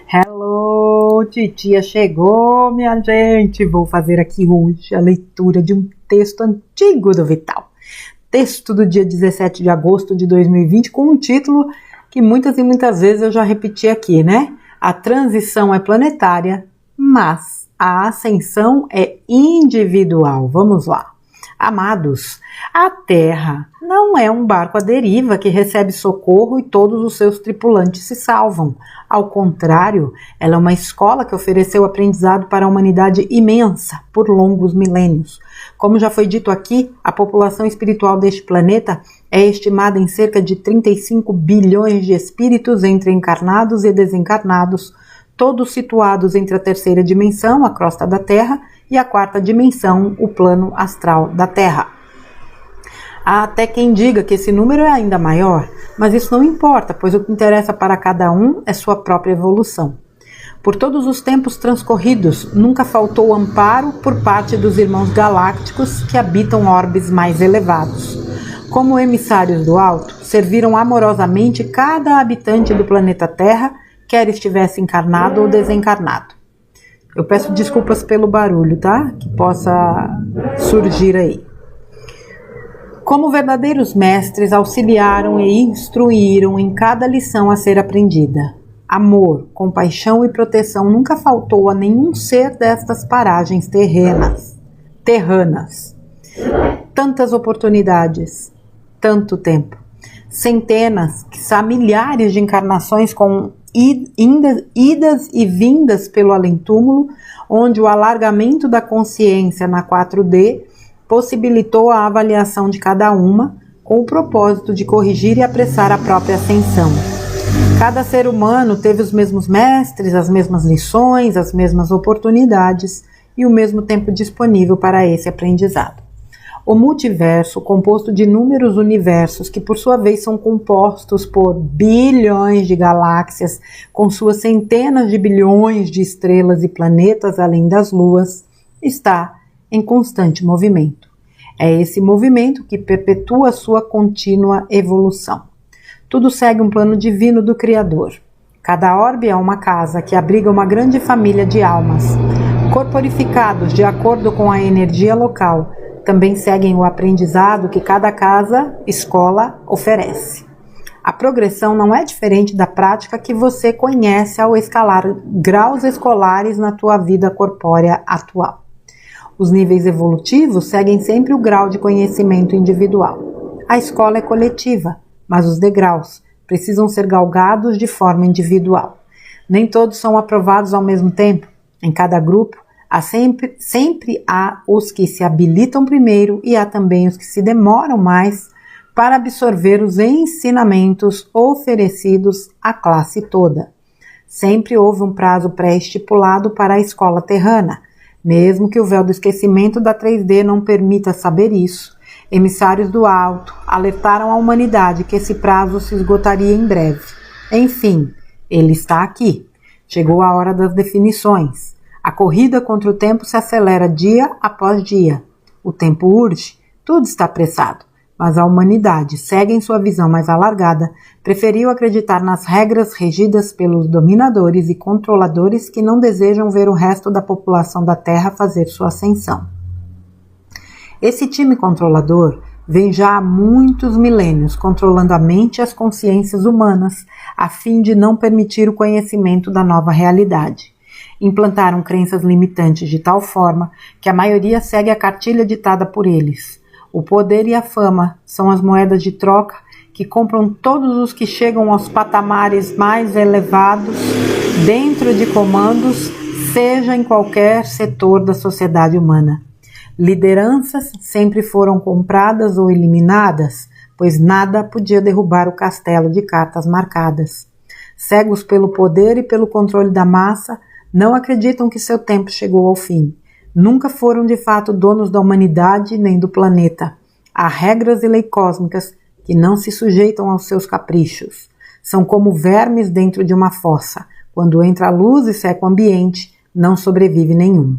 Hello, titia chegou, minha gente. Vou fazer aqui hoje a leitura de um texto antigo do Vital. Texto do dia 17 de agosto de 2020 com um título que muitas e muitas vezes eu já repeti aqui, né? A transição é planetária, mas a ascensão é individual. Vamos lá. Amados, a Terra não é um barco à deriva que recebe socorro e todos os seus tripulantes se salvam. Ao contrário, ela é uma escola que ofereceu aprendizado para a humanidade imensa por longos milênios. Como já foi dito aqui, a população espiritual deste planeta é estimada em cerca de 35 bilhões de espíritos entre encarnados e desencarnados, todos situados entre a terceira dimensão, a crosta da Terra, e a quarta dimensão, o plano astral da Terra. Há até quem diga que esse número é ainda maior, mas isso não importa, pois o que interessa para cada um é sua própria evolução. Por todos os tempos transcorridos, nunca faltou amparo por parte dos irmãos galácticos que habitam orbes mais elevados. Como emissários do alto, serviram amorosamente cada habitante do planeta Terra, quer estivesse encarnado ou desencarnado. Eu peço desculpas pelo barulho, tá? Que possa surgir aí. Como verdadeiros mestres, auxiliaram e instruíram em cada lição a ser aprendida. Amor, compaixão e proteção nunca faltou a nenhum ser destas paragens terranas. Tantas oportunidades, tanto tempo. Centenas, quiçá milhares de encarnações com idas e vindas pelo além-túmulo, onde o alargamento da consciência na 4D possibilitou a avaliação de cada uma, com o propósito de corrigir e apressar a própria ascensão. Cada ser humano teve os mesmos mestres, as mesmas lições, as mesmas oportunidades e o mesmo tempo disponível para esse aprendizado. O multiverso, composto de inúmeros universos que por sua vez são compostos por bilhões de galáxias, com suas centenas de bilhões de estrelas e planetas além das luas, está em constante movimento. É esse movimento que perpetua sua contínua evolução. Tudo segue um plano divino do Criador. Cada orbe é uma casa que abriga uma grande família de almas, corporificados de acordo com a energia local. Também seguem o aprendizado que cada casa, escola, oferece. A progressão não é diferente da prática que você conhece ao escalar graus escolares na tua vida corpórea atual. Os níveis evolutivos seguem sempre o grau de conhecimento individual. A escola é coletiva, mas os degraus precisam ser galgados de forma individual. Nem todos são aprovados ao mesmo tempo. Em cada grupo, sempre há os que se habilitam primeiro e há também os que se demoram mais para absorver os ensinamentos oferecidos à classe toda. Sempre houve um prazo pré-estipulado para a escola terrana. Mesmo que o véu do esquecimento da 3D não permita saber isso, emissários do alto alertaram a humanidade que esse prazo se esgotaria em breve. Enfim, ele está aqui. Chegou a hora das definições. A corrida contra o tempo se acelera dia após dia. O tempo urge, tudo está apressado, mas a humanidade, segue em sua visão mais alargada, preferiu acreditar nas regras regidas pelos dominadores e controladores que não desejam ver o resto da população da Terra fazer sua ascensão. Esse time controlador vem já há muitos milênios controlando a mente e as consciências humanas, a fim de não permitir o conhecimento da nova realidade. Implantaram crenças limitantes de tal forma que a maioria segue a cartilha ditada por eles. O poder e a fama são as moedas de troca que compram todos os que chegam aos patamares mais elevados dentro de comandos, seja em qualquer setor da sociedade humana. Lideranças sempre foram compradas ou eliminadas, pois nada podia derrubar o castelo de cartas marcadas. Cegos pelo poder e pelo controle da massa, não acreditam que seu tempo chegou ao fim. Nunca foram de fato donos da humanidade nem do planeta. Há regras e leis cósmicas que não se sujeitam aos seus caprichos. São como vermes dentro de uma fossa. Quando entra a luz e seca o ambiente, não sobrevive nenhum.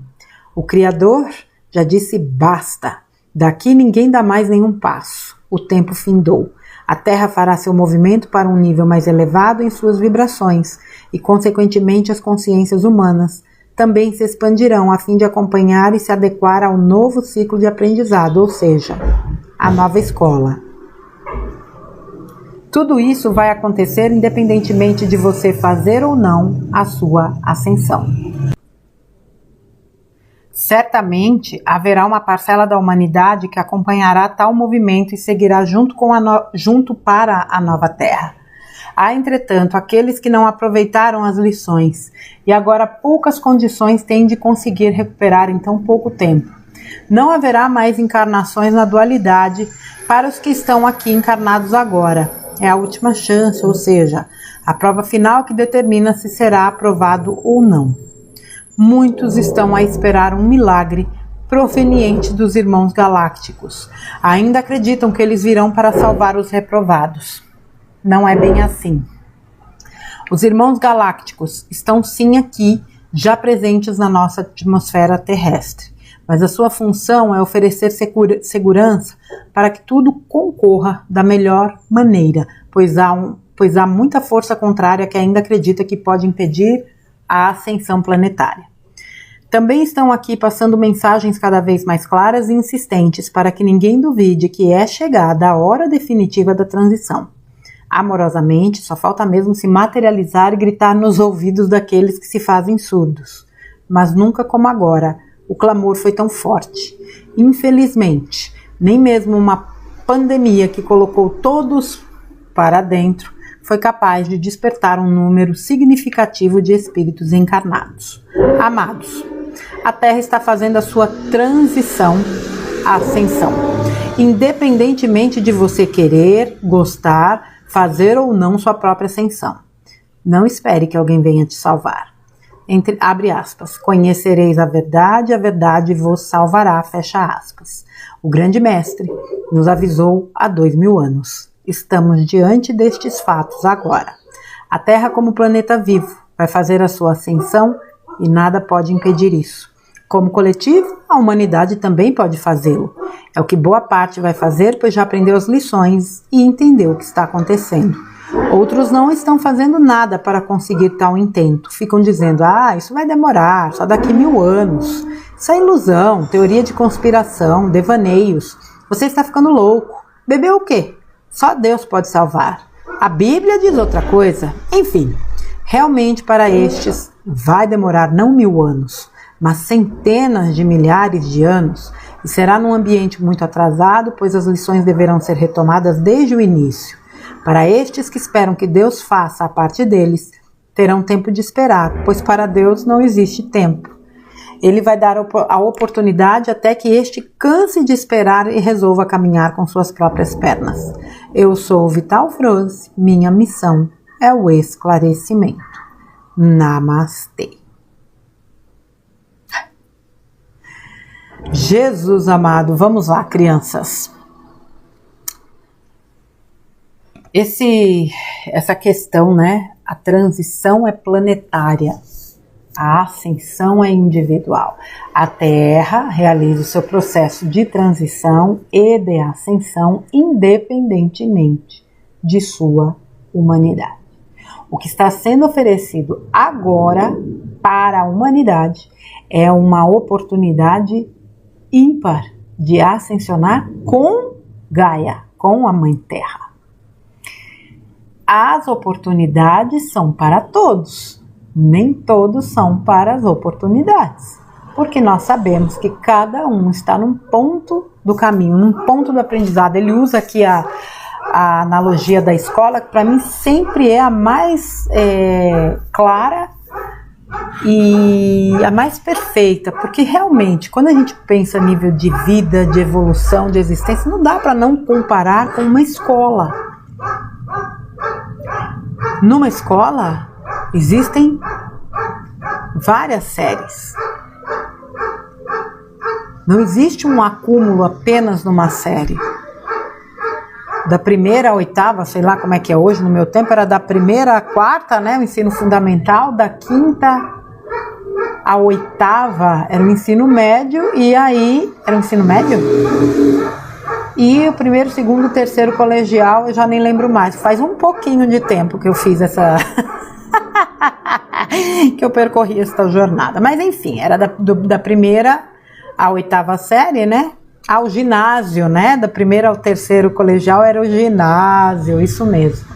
O Criador já disse basta. Daqui ninguém dá mais nenhum passo. O tempo findou. A Terra fará seu movimento para um nível mais elevado em suas vibrações e, consequentemente, as consciências humanas também se expandirão a fim de acompanhar e se adequar ao novo ciclo de aprendizado, ou seja, a nova escola. Tudo isso vai acontecer independentemente de você fazer ou não a sua ascensão. Certamente haverá uma parcela da humanidade que acompanhará tal movimento e seguirá junto para a nova Terra. Há, entretanto, aqueles que não aproveitaram as lições e agora poucas condições têm de conseguir recuperar em tão pouco tempo. Não haverá mais encarnações na dualidade para os que estão aqui encarnados agora. É a última chance, ou seja, a prova final que determina se será aprovado ou não. Muitos estão a esperar um milagre proveniente dos irmãos galácticos. Ainda acreditam que eles virão para salvar os reprovados. Não é bem assim. Os irmãos galácticos estão sim aqui, já presentes na nossa atmosfera terrestre. Mas a sua função é oferecer segurança para que tudo concorra da melhor maneira, pois há muita força contrária que ainda acredita que pode impedir a ascensão planetária. Também estão aqui passando mensagens cada vez mais claras e insistentes para que ninguém duvide que é chegada a hora definitiva da transição. Amorosamente, só falta mesmo se materializar e gritar nos ouvidos daqueles que se fazem surdos. Mas nunca como agora. O clamor foi tão forte. Infelizmente, nem mesmo uma pandemia que colocou todos para dentro foi capaz de despertar um número significativo de espíritos encarnados. Amados, a Terra está fazendo a sua transição, a ascensão. Independentemente de você querer, gostar, fazer ou não sua própria ascensão. Não espere que alguém venha te salvar. Abre aspas, conhecereis a verdade vos salvará, fecha aspas. O grande mestre nos avisou há 2000 anos. Estamos diante destes fatos agora. A Terra, como planeta vivo, vai fazer a sua ascensão e nada pode impedir isso. Como coletivo, a humanidade também pode fazê-lo. É o que boa parte vai fazer, pois já aprendeu as lições e entendeu o que está acontecendo. Outros não estão fazendo nada para conseguir tal intento. Ficam dizendo, isso vai demorar, só daqui 1000 anos. Isso é ilusão, teoria de conspiração, devaneios. Você está ficando louco. Bebeu o quê? Só Deus pode salvar. A Bíblia diz outra coisa. Enfim, realmente para estes vai demorar não 1000 anos, mas centenas de milhares de anos. E será num ambiente muito atrasado, pois as lições deverão ser retomadas desde o início. Para estes que esperam que Deus faça a parte deles, terão tempo de esperar, pois para Deus não existe tempo. Ele vai dar a oportunidade até que este canse de esperar e resolva caminhar com suas próprias pernas. Eu sou Vital Froze, minha missão é o esclarecimento. Namastê. Jesus amado, vamos lá, crianças. Essa questão, né? A transição é planetária, a ascensão é individual. A Terra realiza o seu processo de transição e de ascensão independentemente de sua humanidade. O que está sendo oferecido agora para a humanidade é uma oportunidade ímpar de ascensionar com Gaia, com a Mãe Terra. As oportunidades são para todos, nem todos são para as oportunidades, porque nós sabemos que cada um está num ponto do caminho, num ponto do aprendizado. Ele usa aqui a analogia da escola, que para mim sempre é a mais clara e a mais perfeita, porque realmente quando a gente pensa a nível de vida, de evolução, de existência, não dá para não comparar com uma escola. Numa escola existem várias séries. Não existe um acúmulo apenas numa série. Da primeira à oitava, sei lá como é que é hoje, no meu tempo era da primeira à quarta, né, o ensino fundamental, da quinta à oitava era o ensino médio, e aí, era o ensino médio? E o primeiro, segundo, terceiro colegial, eu já nem lembro mais. Faz um pouquinho de tempo que eu fiz essa... que eu percorri essa jornada. Mas enfim, era da primeira à oitava série, né? Ao ginásio, né? Da primeira ao terceiro colegial era o ginásio, isso mesmo.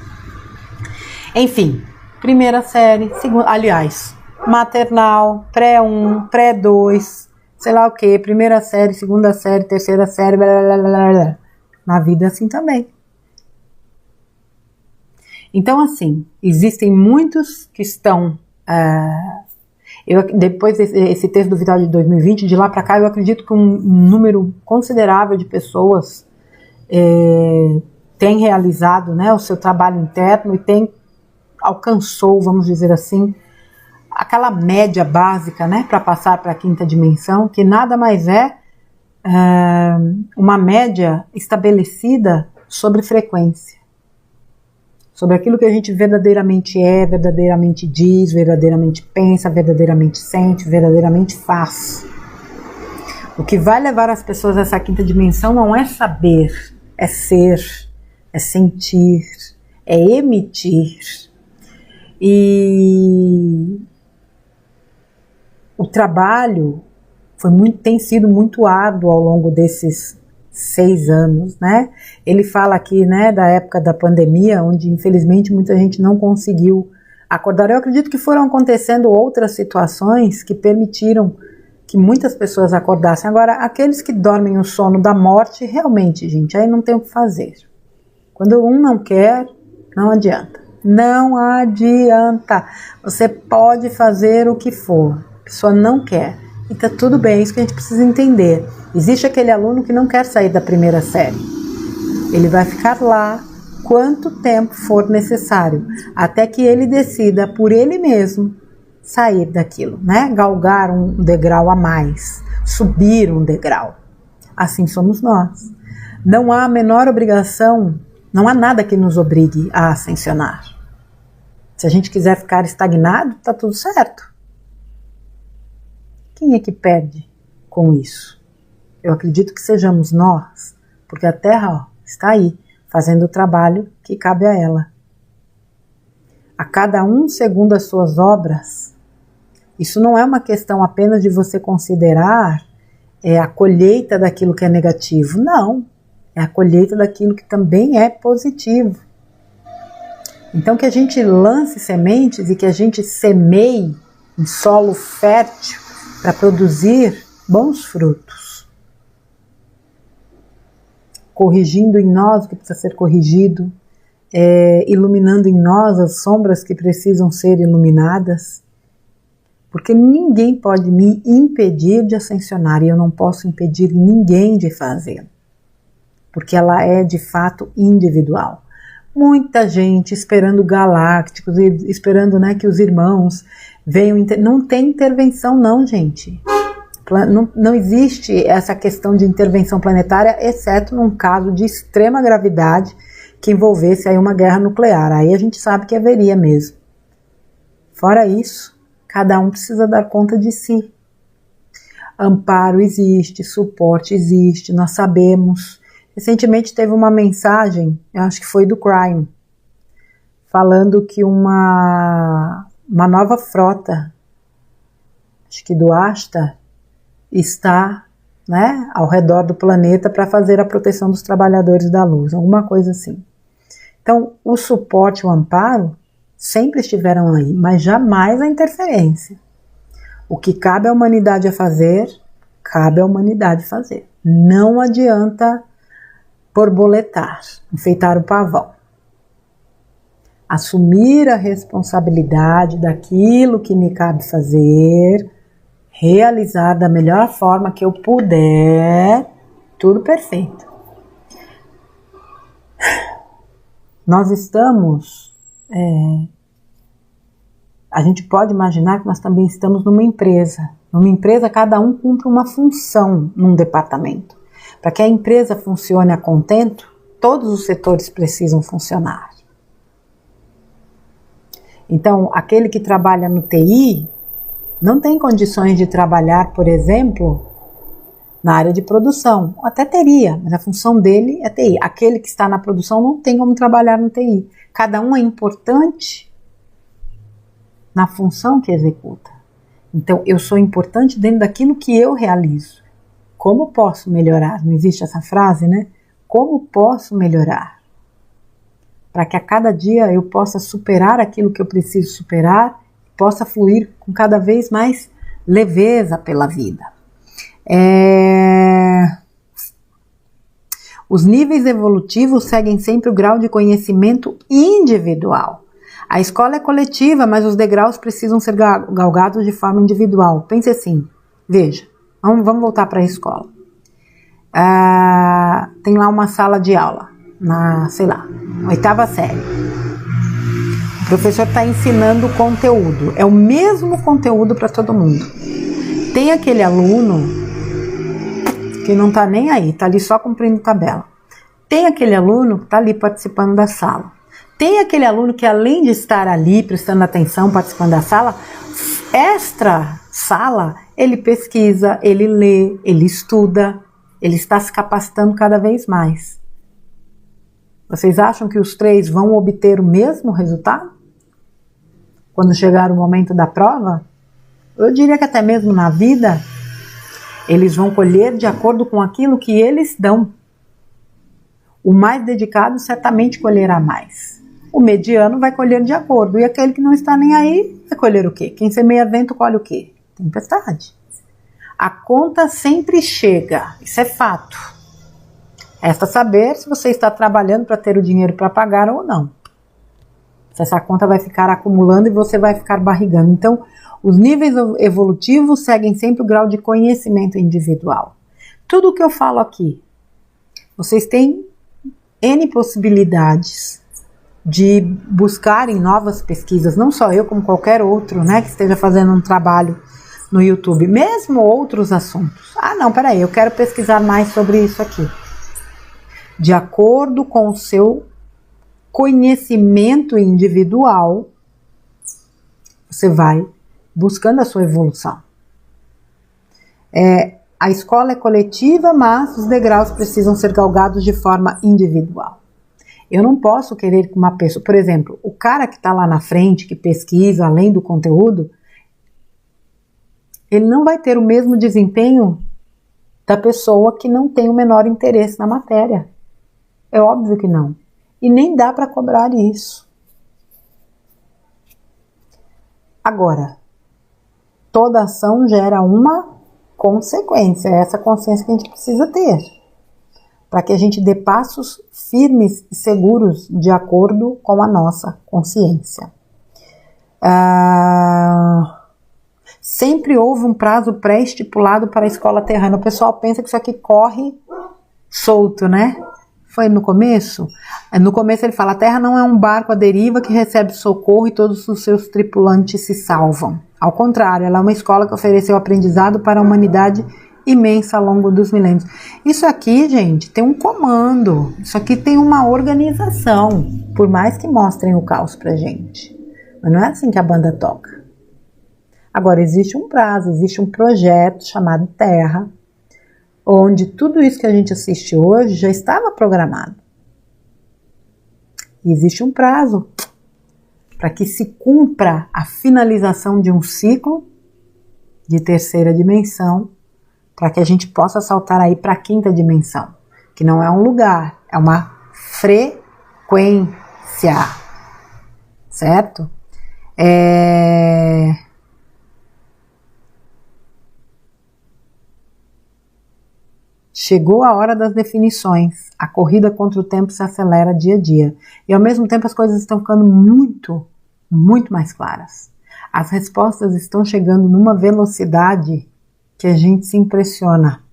Enfim, primeira série, segunda, aliás, maternal, pré-1, pré-2, sei lá o que, primeira série, segunda série, terceira série, blá, blá, blá, blá. Na vida assim também. Então assim, existem muitos que estão... depois desse texto do Vital de 2020, de lá para cá, eu acredito que um número considerável de pessoas tem realizado, né, o seu trabalho interno e alcançou, vamos dizer assim, aquela média básica, né, para passar para a quinta dimensão, que nada mais é uma média estabelecida sobre frequência, sobre aquilo que a gente verdadeiramente é, verdadeiramente diz, verdadeiramente pensa, verdadeiramente sente, verdadeiramente faz. O que vai levar as pessoas a essa quinta dimensão não é saber, é ser, é sentir, é emitir. E o trabalho tem sido muito árduo ao longo desses 6 anos, né? Ele fala aqui, né, da época da pandemia, onde infelizmente muita gente não conseguiu acordar. Eu acredito que foram acontecendo outras situações que permitiram que muitas pessoas acordassem. Agora, aqueles que dormem o sono da morte, realmente, gente, aí não tem o que fazer. Quando um não quer, não adianta. Não adianta. Você pode fazer o que for, a pessoa não quer. E tá tudo bem, é isso que a gente precisa entender. Existe aquele aluno que não quer sair da primeira série. Ele vai ficar lá quanto tempo for necessário, até que ele decida por ele mesmo sair daquilo, né? Galgar um degrau a mais, subir um degrau. Assim somos nós. Não há a menor obrigação, não há nada que nos obrigue a ascensionar. Se a gente quiser ficar estagnado, tá tudo certo. Quem é que perde com isso? Eu acredito que sejamos nós, porque a Terra está aí, fazendo o trabalho que cabe a ela. A cada um segundo as suas obras. Isso não é uma questão apenas de você considerar a colheita daquilo que é negativo. Não, é a colheita daquilo que também é positivo. Então que a gente lance sementes e que a gente semeie em solo fértil para produzir bons frutos, corrigindo em nós o que precisa ser corrigido, iluminando em nós as sombras que precisam ser iluminadas, porque ninguém pode me impedir de ascensionar e eu não posso impedir ninguém de fazê-lo, porque ela é de fato individual. Muita gente esperando galácticos, esperando, né, que os irmãos venham. Não tem intervenção não, gente. Não existe essa questão de intervenção planetária, exceto num caso de extrema gravidade que envolvesse aí uma guerra nuclear. Aí a gente sabe que haveria mesmo. Fora isso, cada um precisa dar conta de si. Amparo existe, suporte existe, nós sabemos. Recentemente teve uma mensagem, eu acho que foi do Crime, falando que uma nova frota, acho que do Asta, está, né, ao redor do planeta para fazer a proteção dos trabalhadores da luz, alguma coisa assim. Então, o suporte, o amparo, sempre estiveram aí, mas jamais a interferência. O que cabe à humanidade a fazer, cabe à humanidade fazer. Não adianta borboletar, enfeitar o pavão. Assumir a responsabilidade daquilo que me cabe fazer, realizar da melhor forma que eu puder, tudo perfeito. Nós estamos, a gente pode imaginar que nós também estamos numa empresa. Numa empresa, cada um cumpre uma função num departamento. Para que a empresa funcione a contento, todos os setores precisam funcionar. Então, aquele que trabalha no TI não tem condições de trabalhar, por exemplo, na área de produção. Até teria, mas a função dele é TI. Aquele que está na produção não tem como trabalhar no TI. Cada um é importante na função que executa. Então, eu sou importante dentro daquilo que eu realizo. Como posso melhorar? Não existe essa frase, né? Como posso melhorar? Para que a cada dia eu possa superar aquilo que eu preciso superar, possa fluir com cada vez mais leveza pela vida. Os níveis evolutivos seguem sempre o grau de conhecimento individual. A escola é coletiva, mas os degraus precisam ser galgados de forma individual. Pense assim, veja, vamos voltar para a escola. Tem lá uma sala de aula, na, sei lá, 8ª série. O professor está ensinando o conteúdo, é o mesmo conteúdo para todo mundo. Tem aquele aluno que não está nem aí, está ali só cumprindo tabela. Tem aquele aluno que está ali participando da sala. Tem aquele aluno que, além de estar ali prestando atenção, participando da sala, extra sala, ele pesquisa, ele lê, ele estuda, ele está se capacitando cada vez mais. Vocês acham que os 3 vão obter o mesmo resultado? Quando chegar o momento da prova? Eu diria que até mesmo na vida, eles vão colher de acordo com aquilo que eles dão. O mais dedicado certamente colherá mais. O mediano vai colher de acordo. E aquele que não está nem aí, vai colher o quê? Quem semeia vento, colhe o quê? Tempestade. A conta sempre chega. Isso é fato. Resta saber se você está trabalhando para ter o dinheiro para pagar ou não. Se essa conta vai ficar acumulando e você vai ficar barrigando. Então, os níveis evolutivos seguem sempre o grau de conhecimento individual. Tudo o que eu falo aqui, vocês têm N possibilidades de buscarem novas pesquisas, não só eu, como qualquer outro, né, que esteja fazendo um trabalho no YouTube, mesmo outros assuntos. Não, peraí, eu quero pesquisar mais sobre isso aqui. De acordo com o seu conhecimento individual, você vai buscando a sua evolução. A escola é coletiva, mas os degraus precisam ser galgados de forma individual. Eu não posso querer que uma pessoa, por exemplo, o cara que está lá na frente, que pesquisa além do conteúdo, ele não vai ter o mesmo desempenho da pessoa que não tem o menor interesse na matéria. É óbvio que não. E nem dá para cobrar isso. Agora, toda ação gera uma consequência. É essa consciência que a gente precisa ter. Para que a gente dê passos firmes e seguros de acordo com a nossa consciência. Sempre houve um prazo pré-estipulado para a escola terrana. O pessoal pensa que isso aqui corre solto, né? Foi no começo? No começo ele fala, a Terra não é um barco à deriva que recebe socorro e todos os seus tripulantes se salvam. Ao contrário, ela é uma escola que ofereceu aprendizado para a humanidade imensa ao longo dos milênios. Isso aqui, gente, tem um comando. Isso aqui tem uma organização. Por mais que mostrem o caos pra gente. Mas não é assim que a banda toca. Agora, existe um prazo, existe um projeto chamado Terra, onde tudo isso que a gente assiste hoje já estava programado. E existe um prazo para que se cumpra a finalização de um ciclo de 3ª dimensão, para que a gente possa saltar aí para a 5ª dimensão, que não é um lugar, é uma frequência, certo? Chegou a hora das definições. A corrida contra o tempo se acelera dia a dia. E ao mesmo tempo as coisas estão ficando muito, muito mais claras. As respostas estão chegando numa velocidade que a gente se impressiona.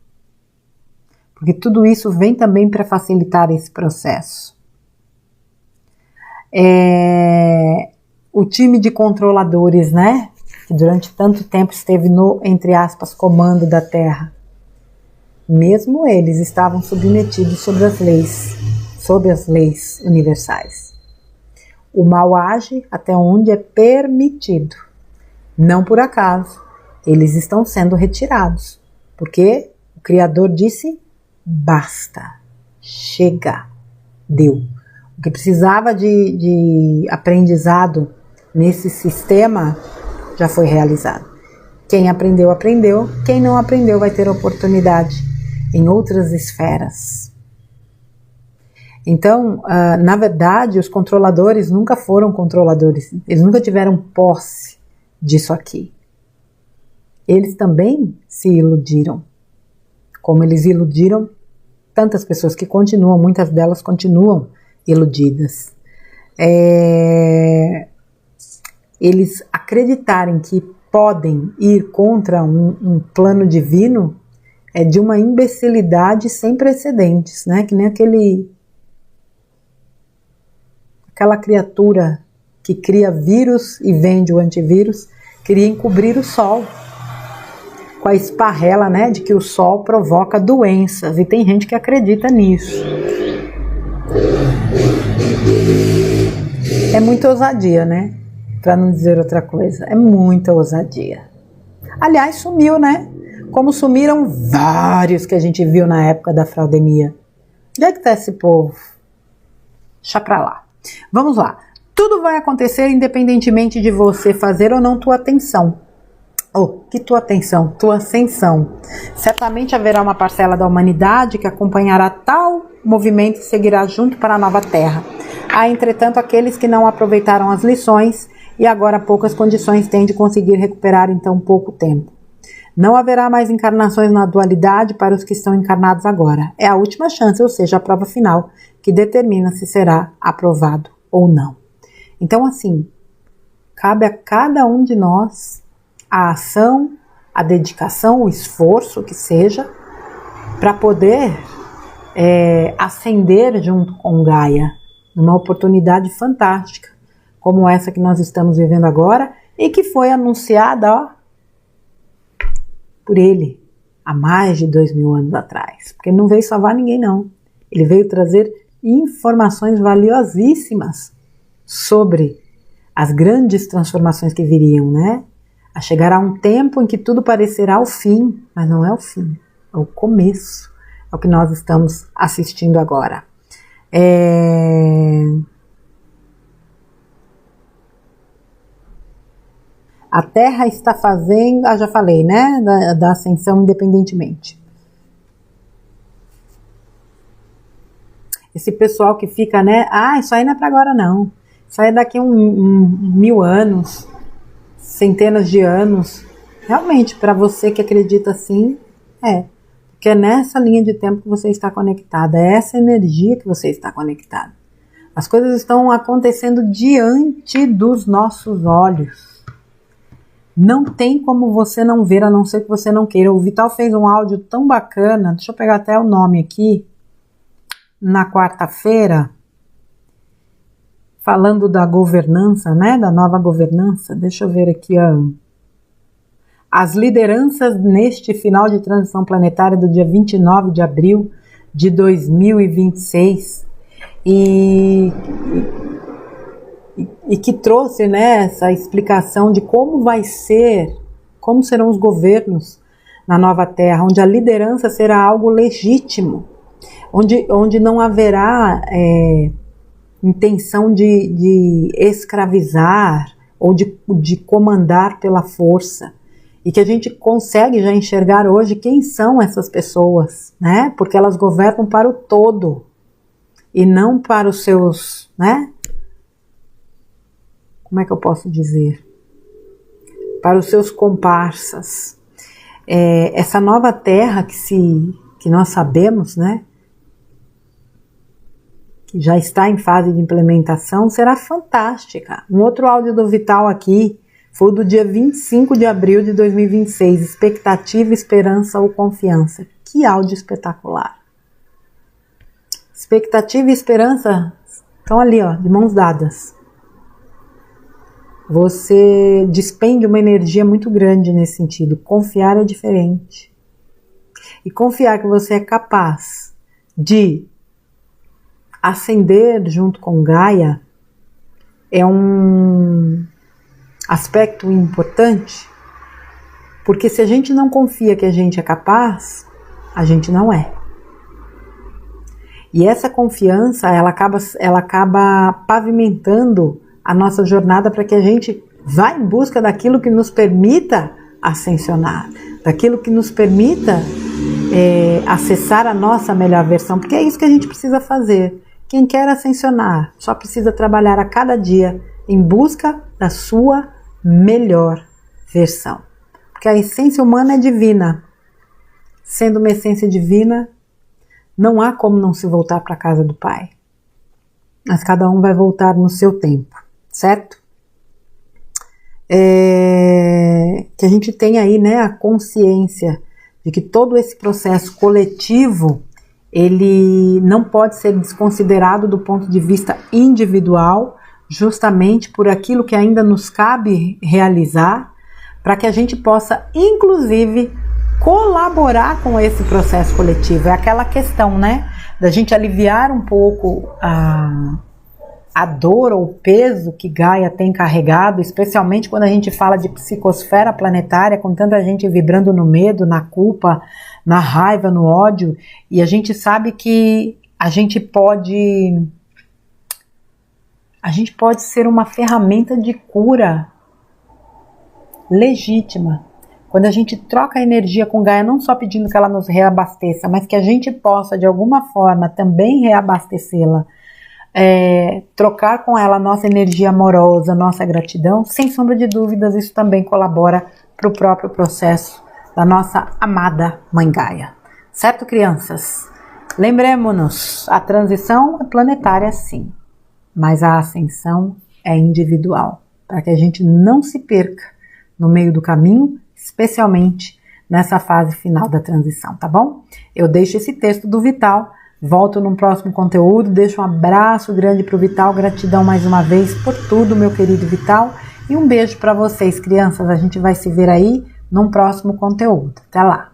Porque tudo isso vem também para facilitar esse processo. O time de controladores, né? Que durante tanto tempo esteve no, entre aspas, comando da Terra. Mesmo eles estavam submetidos sob as leis universais. O mal age até onde é permitido. Não por acaso, eles estão sendo retirados, porque O Criador disse, basta, chega, deu. O que precisava de aprendizado nesse sistema já foi realizado. Quem aprendeu, aprendeu. Quem não aprendeu vai ter oportunidade em outras esferas. Então, na verdade, os controladores nunca foram controladores. Eles nunca tiveram posse disso aqui. Eles também se iludiram. Como eles iludiram tantas pessoas que continuam, muitas delas continuam iludidas. Eles acreditarem que podem ir contra um plano divino é de uma imbecilidade sem precedentes, né? Que nem aquela criatura que cria vírus e vende o antivírus, queria encobrir o sol com a esparrela, né, de que o sol provoca doenças, e tem gente que acredita nisso. É muita ousadia, né? Para não dizer outra coisa, é muita ousadia. Aliás, sumiu, né? Como sumiram vários que a gente viu na época da fraudemia. Onde é que tá esse povo? Deixa pra lá. Vamos lá. Tudo vai acontecer independentemente de você fazer ou não tua atenção. Que tua atenção? Tua ascensão. Certamente haverá uma parcela da humanidade que acompanhará tal movimento e seguirá junto para a nova terra. Há, entretanto, aqueles que não aproveitaram as lições e agora poucas condições têm de conseguir recuperar em tão pouco tempo. Não haverá mais encarnações na dualidade para os que estão encarnados agora. É a última chance, ou seja, a prova final, que determina se será aprovado ou não. Então, assim, cabe a cada um de nós a ação, a dedicação, o esforço que seja, para poder ascender junto com Gaia, numa oportunidade fantástica, como essa que nós estamos vivendo agora, e que foi anunciada, por ele, há mais de 2000 anos atrás. Porque ele não veio salvar ninguém, não. Ele veio trazer informações valiosíssimas sobre as grandes transformações que viriam, né? Chegará um tempo em que tudo parecerá o fim, mas não é o fim, é o começo, é o que nós estamos assistindo agora. A Terra está fazendo, já falei, né, da ascensão independentemente. Esse pessoal que fica, né, isso aí não é para agora não, isso aí é daqui a 1000 anos, centenas de anos. Realmente, para você que acredita assim, porque é nessa linha de tempo que você está conectada, é essa energia que você está conectada. As coisas estão acontecendo diante dos nossos olhos. Não tem como você não ver, a não ser que você não queira. O Vital fez um áudio tão bacana, deixa eu pegar até o nome aqui, na quarta-feira, falando da governança, né, da nova governança. Deixa eu ver aqui, as lideranças neste final de transição planetária do dia 29 de abril de 2026, e que trouxe, né, essa explicação de como vai ser, como serão os governos na nova Terra, onde a liderança será algo legítimo, onde não haverá intenção de escravizar ou de comandar pela força, e que a gente consegue já enxergar hoje quem são essas pessoas, né? Porque elas governam para o todo e não para os seus, né? Como é que eu posso dizer? Para os seus comparsas. Essa nova Terra que nós sabemos, né? Que já está em fase de implementação, será fantástica. Um outro áudio do Vital aqui foi do dia 25 de abril de 2026, expectativa, esperança ou confiança. Que áudio espetacular. Expectativa e esperança estão ali, de mãos dadas. Você despende uma energia muito grande nesse sentido. Confiar é diferente. E confiar que você é capaz de ascender junto com Gaia é um aspecto importante, porque se a gente não confia que a gente é capaz, a gente não é. E essa confiança, ela acaba pavimentando a nossa jornada para que a gente vá em busca daquilo que nos permita ascensionar, daquilo que nos permita acessar a nossa melhor versão, porque é isso que a gente precisa fazer. Quem quer ascensionar só precisa trabalhar a cada dia em busca da sua melhor versão, porque a essência humana é divina. Sendo uma essência divina, não há como não se voltar para a casa do Pai, mas cada um vai voltar no seu tempo, certo? Que a gente tenha aí, né, a consciência de que todo esse processo coletivo, ele não pode ser desconsiderado do ponto de vista individual, justamente por aquilo que ainda nos cabe realizar, para que a gente possa, inclusive, colaborar com esse processo coletivo. É aquela questão, né, da gente aliviar um pouco a dor ou o peso que Gaia tem carregado, especialmente quando a gente fala de psicosfera planetária, com tanta gente vibrando no medo, na culpa, na raiva, no ódio, e a gente sabe que a gente pode ser uma ferramenta de cura legítima. Quando a gente troca a energia com Gaia, não só pedindo que ela nos reabasteça, mas que a gente possa, de alguma forma, também reabastecê-la, trocar com ela a nossa energia amorosa, nossa gratidão, sem sombra de dúvidas, isso também colabora para o próprio processo da nossa amada Mãe Gaia. Certo, crianças? Lembremos-nos, a transição é planetária sim, mas a ascensão é individual, para que a gente não se perca no meio do caminho, especialmente nessa fase final da transição, tá bom? Eu deixo esse texto do Vital, volto num próximo conteúdo, deixo um abraço grande pro Vital, gratidão mais uma vez por tudo, meu querido Vital, e um beijo para vocês, crianças, a gente vai se ver aí num próximo conteúdo. Até lá!